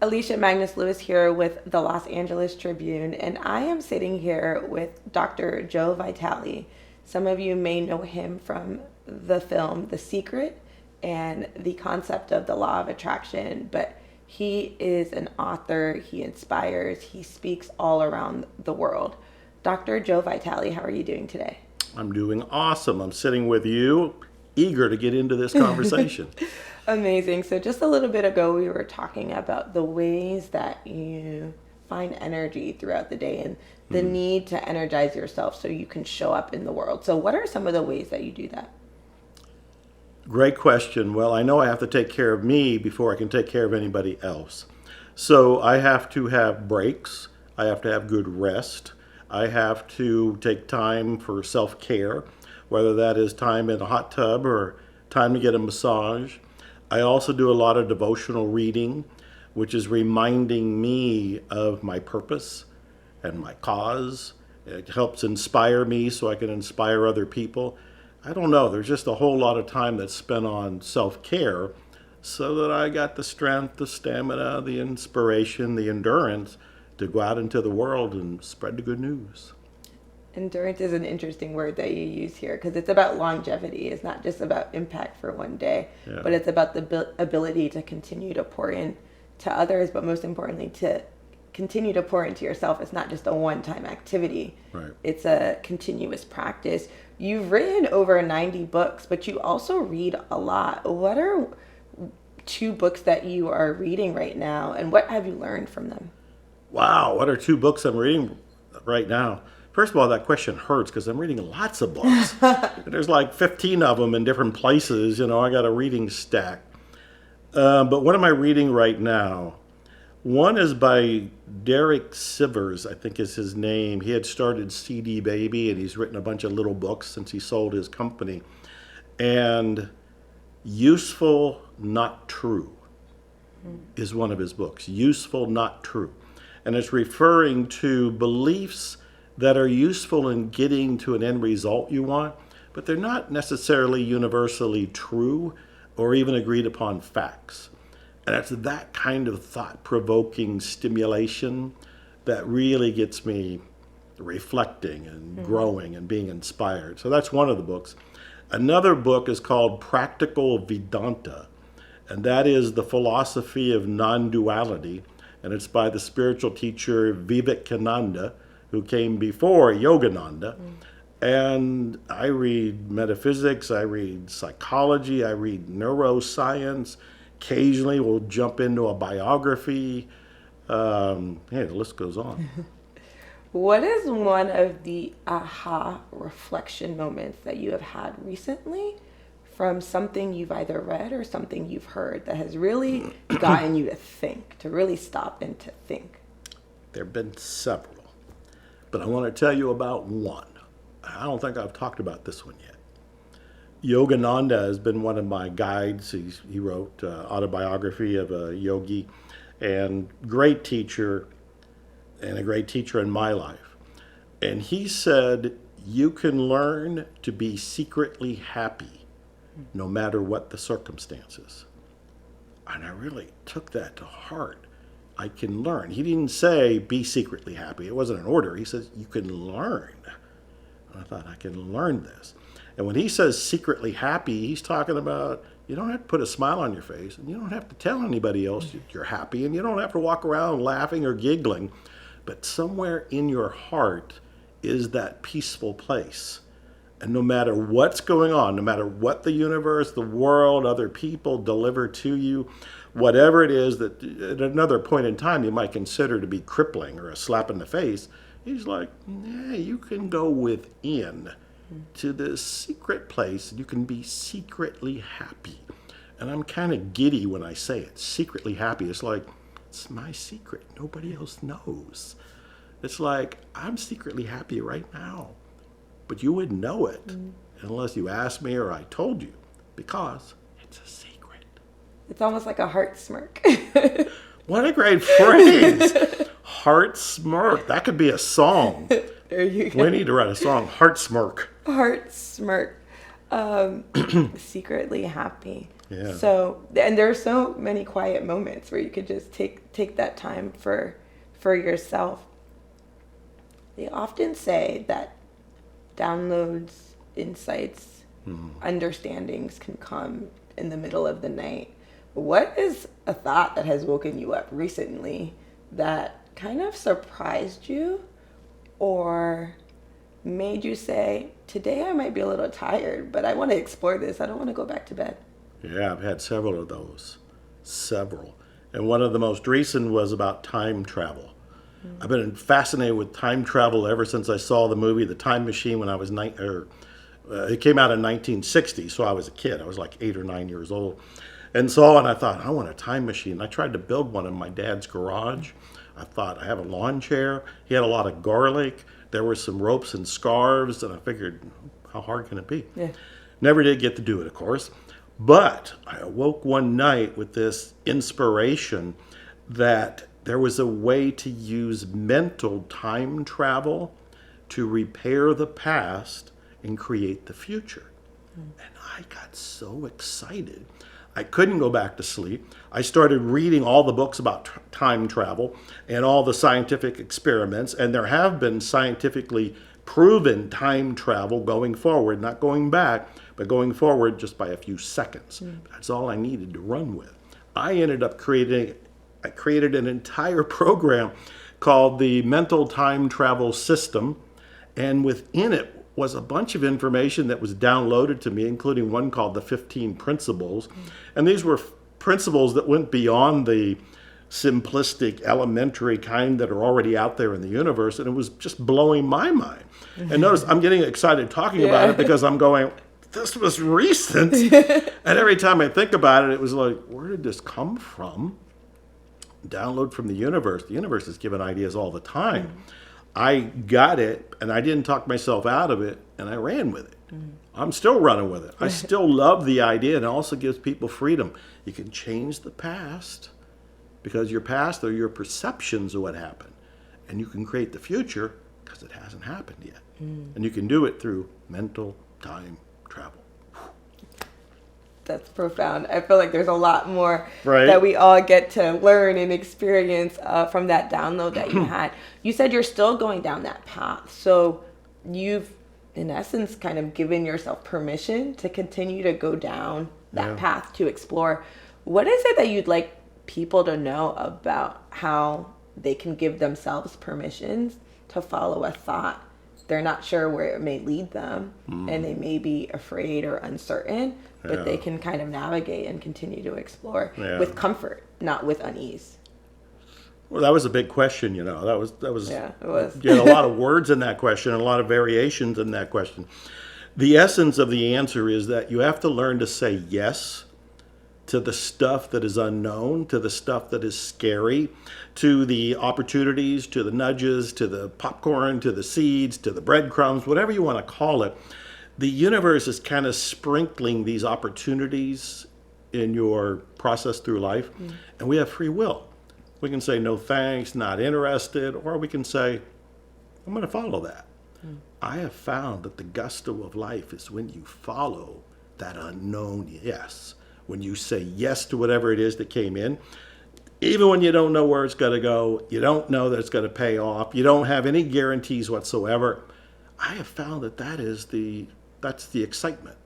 Alicia Magnus Lewis here with the Los Angeles Tribune, and I am sitting here with Dr. Joe Vitale. Some of you may know him from the film The Secret and the concept of the law of attraction, but he is an author, he inspires, he speaks all around the world. Dr. Joe Vitale, how are you doing today? I'm doing awesome. I'm sitting with you, eager to get into this conversation. Amazing. So just a little bit ago, we were talking about the ways that you find energy throughout the day and the need to energize yourself so you can show up in the world. So what are some of the ways that you do that? Great question. Well, I know I have to take care of me before I can take care of anybody else. So I have to have breaks. I have to have good rest. I have to take time for self-care, whether that is time in a hot tub or time to get a massage. I also do a lot of devotional reading, which is reminding me of my purpose and my cause. It helps inspire me so I can inspire other people. I don't know, there's just a whole lot of time that's spent on self-care so that I got the strength, the stamina, the inspiration, the endurance to go out into the world and spread the good news. Endurance is an interesting word that you use here because it's about longevity. It's not just about impact for one day, but it's about the ability to continue to pour in to others, but most importantly, to continue to pour into yourself. It's not just a one-time activity. Right. It's a continuous practice. You've written over 90 books, but you also read a lot. What are 2 books that you are reading right now, and what have you learned from them? Wow, what are 2 books I'm reading right now? First of all, that question hurts because I'm reading lots of books. There's like 15 of them in different places. You know, I got a reading stack. But what am I reading right now? One is by Derek Sivers, I think is his name. He had started CD Baby, and he's written a bunch of little books since he sold his company. And Useful, Not True is one of his books. Useful, Not True. And it's referring to beliefs that are useful in getting to an end result you want, but they're not necessarily universally true or even agreed upon facts. And it's that kind of thought-provoking stimulation that really gets me reflecting and growing and being inspired. So that's one of the books. Another book is called Practical Vedanta, and that is the philosophy of non-duality, and it's by the spiritual teacher Vivekananda, who came before Yogananda. And I read metaphysics, I read psychology, I read neuroscience. Occasionally we'll jump into a biography. The list goes on. What is one of the aha reflection moments that you have had recently from something you've either read or something you've heard that has really gotten you to think, to really stop and to think? There have been several, but I want to tell you about one. I don't think I've talked about this one yet. Yogananda has been one of my guides. He wrote autobiography of a yogi, and great teacher, and a great teacher in my life. And he said, you can learn to be secretly happy no matter what the circumstances. And I really took that to heart. I can learn. He didn't say be secretly happy. It wasn't an order. He says you can learn. And I thought, I can learn this. And when he says secretly happy, he's talking about you don't have to put a smile on your face, and you don't have to tell anybody else that you're happy, and you don't have to walk around laughing or giggling. But somewhere in your heart is that peaceful place. And no matter what's going on, no matter what the universe, the world, other people deliver to you, whatever it is that at another point in time you might consider to be crippling or a slap in the face, he's like, yeah, you can go within to this secret place and you can be secretly happy. And I'm kind of giddy when I say it, secretly happy. It's like, it's my secret. Nobody else knows. It's like, I'm secretly happy right now, but you wouldn't know it unless you asked me or I told you, because it's a secret. It's almost like a heart smirk. What a great phrase. Heart smirk. That could be a song. There you go. We need to write a song, Heart Smirk. Heart smirk. secretly happy. Yeah. So, and there are so many quiet moments where you could just take that time for yourself. They often say that downloads, insights, understandings can come in the middle of the night. What is a thought that has woken you up recently that kind of surprised you or made you say, today I might be a little tired, but I want to explore this. I don't want to go back to bed? Yeah, I've had several of those. Several. And one of the most recent was about time travel. I've been fascinated with time travel ever since I saw the movie The Time Machine when I was it came out in 1960, so I was a kid. I was like 8 or 9 years old. And I thought, I want a time machine. I tried to build one in my dad's garage. I thought, I have a lawn chair. He had a lot of garlic. There were some ropes and scarves, and I figured, how hard can it be? Yeah. Never did get to do it, of course. But I awoke one night with this inspiration that there was a way to use mental time travel to repair the past and create the future. And I got so excited. I couldn't go back to sleep. I started reading all the books about time travel and all the scientific experiments, and there have been scientifically proven time travel going forward, not going back, but going forward just by a few seconds. That's all I needed to run with. I created an entire program called the Mental Time Travel System, and within it was a bunch of information that was downloaded to me, including one called the 15 Principles. And these were principles that went beyond the simplistic, elementary kind that are already out there in the universe, and it was just blowing my mind. And notice I'm getting excited talking about it because I'm going, this was recent. And every time I think about it, it was like, where did this come from? Download from the universe. The universe is giving ideas all the time. I got it, and I didn't talk myself out of it, and I ran with it. I'm still running with it. I still love the idea, and it also gives people freedom. You can change the past because your past are your perceptions of what happened, and you can create the future because it hasn't happened yet. And you can do it through mental time travel. That's profound. I feel like there's a lot more Right. that we all get to learn and experience from that download that you had. You said you're still going down that path. So you've, in essence, kind of given yourself permission to continue to go down that path to explore. What is it that you'd like people to know about how they can give themselves permissions to follow a thought? They're not sure where it may lead them, and they may be afraid or uncertain, but they can kind of navigate and continue to explore with comfort, not with unease. Well, that was a big question, That was Yeah, it was. You had a lot of words in that question and a lot of variations in that question. The essence of the answer is that you have to learn to say yes to the stuff that is unknown, to the stuff that is scary, to the opportunities, to the nudges, to the popcorn, to the seeds, to the breadcrumbs, whatever you want to call it. The universe is kind of sprinkling these opportunities in your process through life, and we have free will. We can say no thanks, not interested, or we can say, I'm going to follow that. I have found that the gusto of life is when you follow that unknown yes. When you say yes to whatever it is that came in, even when you don't know where it's going to go, you don't know that it's going to pay off, you don't have any guarantees whatsoever. I have found that that's the excitement.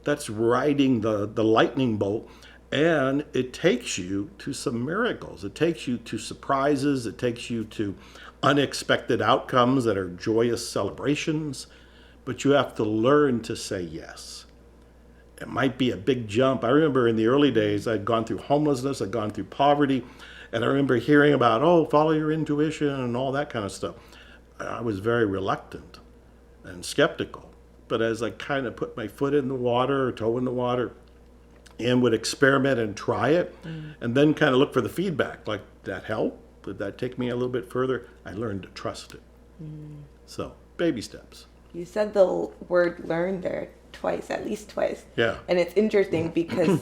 That's riding the lightning bolt, and it takes you to some miracles. It takes you to surprises. It takes you to unexpected outcomes that are joyous celebrations, but you have to learn to say yes. It might be a big jump. I remember in the early days, I'd gone through homelessness, I'd gone through poverty, and I remember hearing about, follow your intuition and all that kind of stuff. I was very reluctant and skeptical. But as I kind of put my foot in the water or toe in the water and would experiment and try it, and then kind of look for the feedback, like, did that help? Did that take me a little bit further? I learned to trust it. So, baby steps. You said the word learn there twice, at least twice. Yeah. And it's interesting because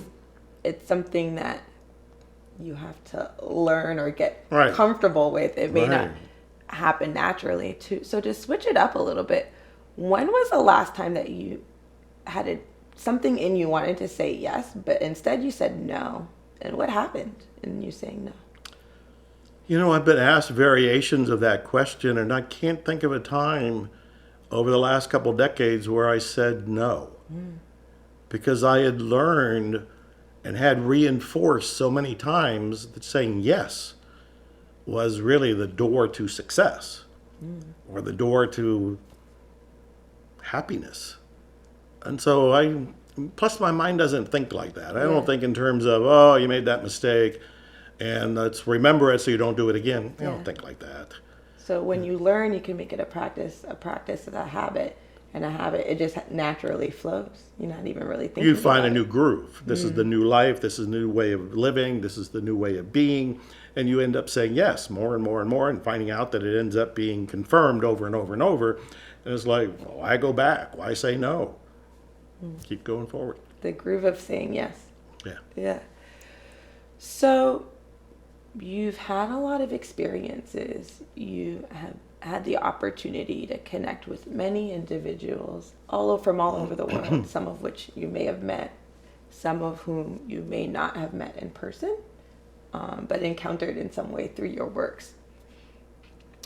it's something that you have to learn or get comfortable with. It may not happen naturally too. So to switch it up a little bit, when was the last time that you had a something in you wanted to say yes, but instead you said no. And what happened in you saying no? You know, I've been asked variations of that question, and I can't think of a time over the last couple decades where I said no. Because I had learned and had reinforced so many times that saying yes was really the door to success or the door to happiness. And so plus my mind doesn't think like that. I don't think in terms of, oh, you made that mistake and let's remember it so you don't do it again. I don't think like that. So when you learn, you can make it a practice of a habit. And a habit, it just naturally flows. You're not even really thinking You find about a new groove. This is the new life. This is the new way of living. This is the new way of being. And you end up saying yes more and more and more and finding out that it ends up being confirmed over and over and over. And it's like, well, why go back? Why say no? Keep going forward. The groove of saying yes. Yeah. Yeah. So you've had a lot of experiences. You have had the opportunity to connect with many individuals from all over the world, some of which you may have met, some of whom you may not have met in person, but encountered in some way through your works.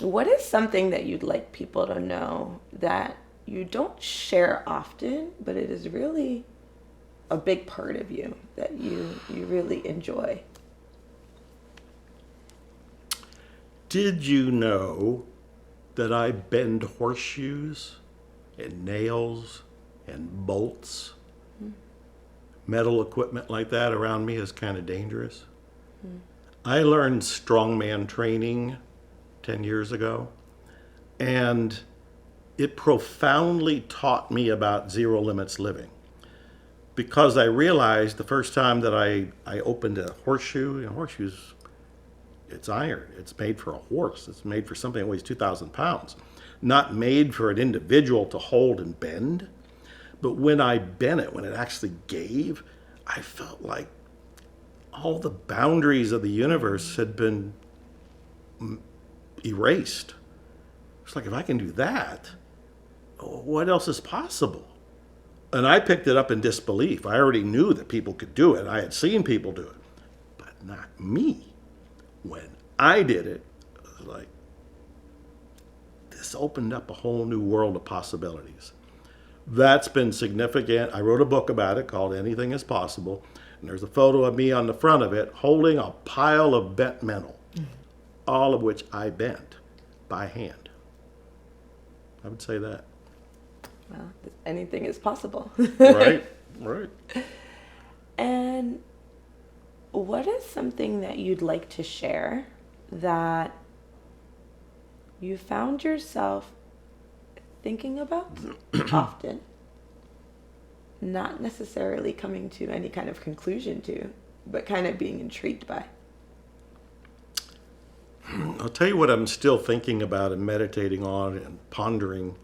What is something that you'd like people to know that you don't share often, but it is really a big part of you that you really enjoy? Did you know that I bend horseshoes and nails and bolts? Metal equipment like that around me is kind of dangerous. I learned strongman training 10 years ago, and it profoundly taught me about zero limits living. Because I realized the first time that I opened a horseshoe, horseshoes, it's iron. It's made for a horse. It's made for something that weighs 2,000 pounds. Not made for an individual to hold and bend. But when I bent it, when it actually gave, I felt like all the boundaries of the universe had been erased. It's like, if I can do that, what else is possible? And I picked it up in disbelief. I already knew that people could do it. I had seen people do it, but not me. When I did it, it was like, this opened up a whole new world of possibilities. That's been significant. I wrote a book about it called Anything is Possible, and there's a photo of me on the front of it holding a pile of bent metal, all of which I bent by hand. I would say that. Well, anything is possible. Right. And what is something that you'd like to share that you found yourself thinking about often, not necessarily coming to any kind of conclusion to, but kind of being intrigued by? I'll tell you what I'm still thinking about and meditating on and pondering,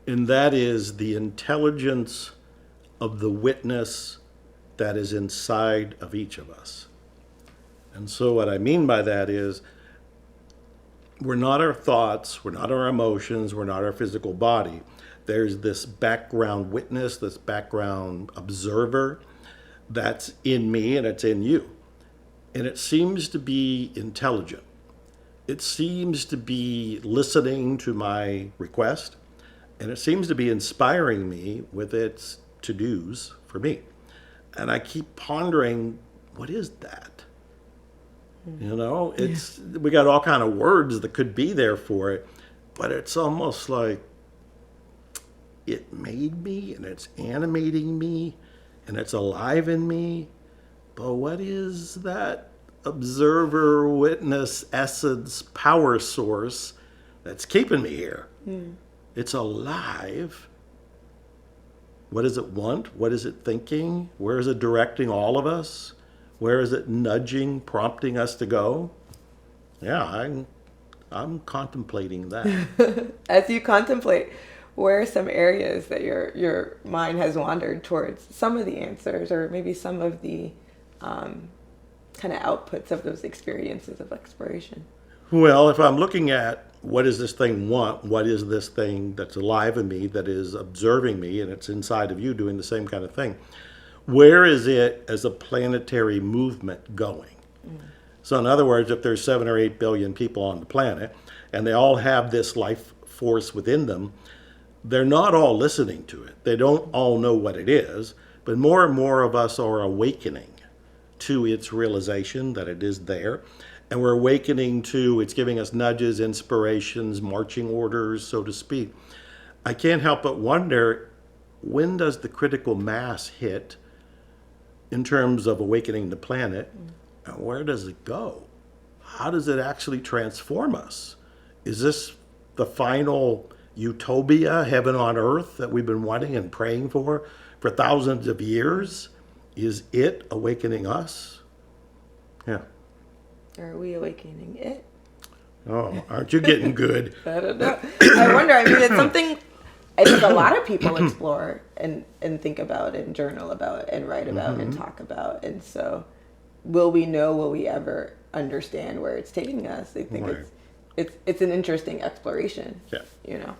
and that is the intelligence of the witness that is inside of each of us. And so what I mean by that is, we're not our thoughts, we're not our emotions, we're not our physical body. There's this background witness, this background observer that's in me and it's in you. And it seems to be intelligent. It seems to be listening to my request, and it seems to be inspiring me with its to-dos for me. And I keep pondering, what is that? We got all kind of words that could be there for it, but it's almost like it made me and it's animating me and it's alive in me. But what is that observer, witness, essence, power source that's keeping me here? It's alive. What does it want? What is it thinking? Where is it directing all of us? Where is it nudging, prompting us to go? Yeah, I'm contemplating that. As you contemplate, where are some areas that your mind has wandered towards some of the answers, or maybe some of the kind of outputs of those experiences of exploration? Well, if I'm looking at what does this thing want? What is this thing that's alive in me, that is observing me, and it's inside of you doing the same kind of thing? Where is it as a planetary movement going? So in other words, if there's 7 or 8 billion people on the planet and they all have this life force within them, they're not all listening to it. They don't all know what it is, but more and more of us are awakening to its realization that it is there. And we're awakening to, it's giving us nudges, inspirations, marching orders, so to speak. I can't help but wonder, when does the critical mass hit in terms of awakening the planet? And where does it go? How does it actually transform us? Is this the final utopia, heaven on earth, that we've been wanting and praying for thousands of years? Is it awakening us? Yeah. Are we awakening it? Oh, aren't you getting good? I don't know. I wonder. I mean, it's something I think a lot of people explore and think about and journal about and write about and talk about. And so, will we know? Will we ever understand where it's taking us? I think Right. it's an interesting exploration. Yeah. You know.